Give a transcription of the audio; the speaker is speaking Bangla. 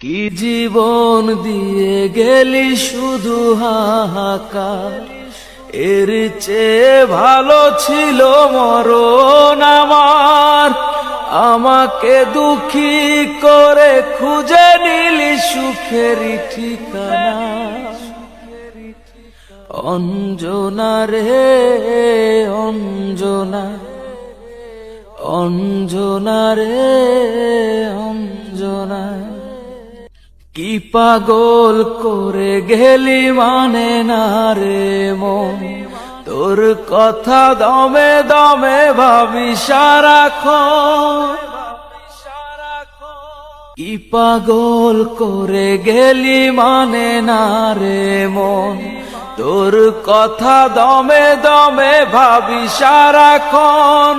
কি জীবন দিয়ে গেলি শুধু হাহাকার, এর চেয়ে ভালো ছিল মরণ আমার। আমাকে দুঃখী করে খুঁজে নিলি সুখেরই ঠিকানা। অঞ্জনা রে অঞ্জনা, অঞ্জনা রে অঞ্জনা, কি পাগল করে গেলি মানে না রে মন। তোর কথা দমে দমে ভাবি সারাক্ষণ। কি পাগল করে গেলি মানে না রে মন। তোর কথা দমে দমে ভাবি সারাক্ষণ।